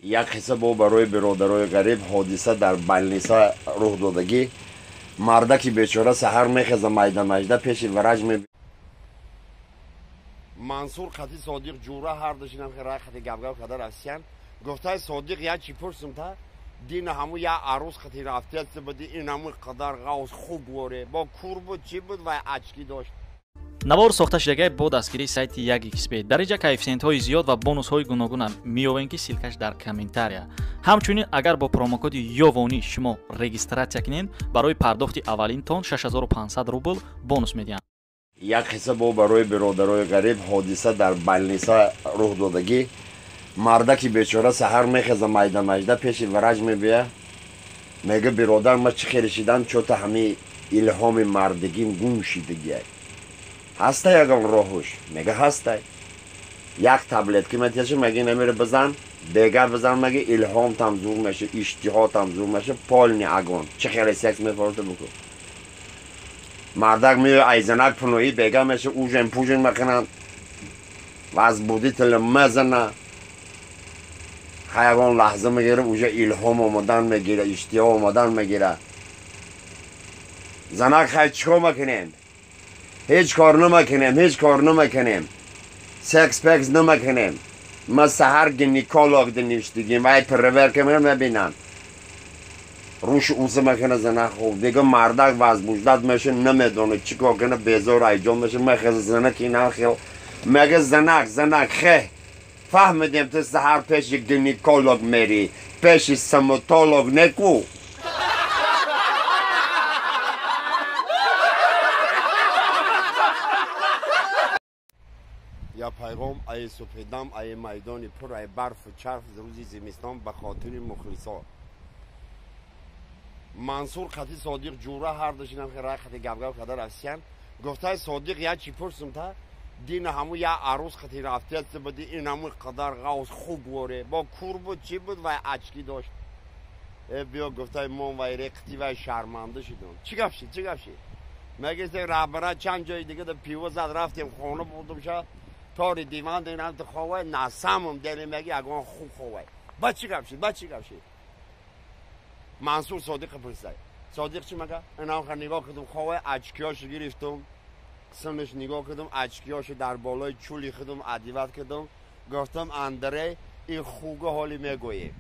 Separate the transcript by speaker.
Speaker 1: یک قصه با برای برادرای غریب حادثه در بلنیسا رخ دادگی. مردکی بیچاره سحر میخزه میدان مجده پیش ورج می منصور خطی صادق جوره هر داشتیم که رای خطی گبگب کده رفتن گفته صادق یا چی پرسم تا دین همو یا عروس خطی رفته است بدی این همو قدر غوز خوب وره با کور بود چی بود و اچکی داشت.
Speaker 2: навор сохта шудагии бо дастгирии сайти 1xbet дар инҷа коэффициентҳои зиёд ва бонусҳои гуногуна меёбем ки силкаш дар комментария. ҳамчунин агар бо промокоди ёвонӣ шумо регистратсия кунед барои пардохти аввалин тон 6500 рубл бонус медиҳанд.
Speaker 1: یک قصه با برای برادرای غریب حادثه در بلنیسا رخ دادگی. مردکی بیچاره سحر میخزه میدان مجده پیش ورج میبیه میگه برادر ما چی خیرشیدم چوتا همه الهام مردگیم گم شیدگی هسته یکم راهوش میگه هسته یک تبلت که متیشه میگه نمیره بزن دیگر بزن میگه الهام تام زور میشه اشتها تام زور میشه پالنی اگون چه خیلی سکس میفرده بکن مردک میوه ایزنک پنوهی بیگه میشه اوژن پوژن میکنن و از بودی تل مزنه خیلی لحظه میگیره اوژه الهام آمدن میگیره اشتها آمدن میگیره زنک خیلی چکو میکنیم هیچ کار نمیکنیم سکس پکس نمیکنیم ما سهر گینیکولوگ دنیشتگیم و ای پرور که میبینن روش اوزه میکنه زنه خوب دیگه مردک وز بوجدت میشه نمیدونه چی کار کنه بیزار ایجام میشه میخواه زنه که اینا خیل میگه زنک خیلی فهمیدیم تو سهر پیش گینیکولوگ میری پیش سمتولوگ نکو یا پیغام ای سپیدم ای میدان پر ای برف و چرف روزی زمستان به خاطر مخلصا منصور خطی صادق جوره هر داشتیم که رای خطی گبگب کده رفتن گفته صادق یا چی پرسم تا دین همو یا عروس خطی رفته است بدی این همو قدر غوز خوب وره با کور بود چی بود و اچکی داشت بیا گفته من و رقتی و شرمنده شدم چی گفشی مگه که رهبره چند جای دیگه در پیوه زد رفتیم خانه بودم شد تاری دیوان دینم تو خواه نسمم دلی مگی اگوان خوب خواه با چی گفشی منصور صادق پرسید صادق چی مگه؟ اینا هم نگاه کردم خواه اچکیاشو گرفتم سنش نگاه کردم اچکیاشو در بالای چولی خودم عدیوت کردم گفتم اندره این خوگه حالی میگویه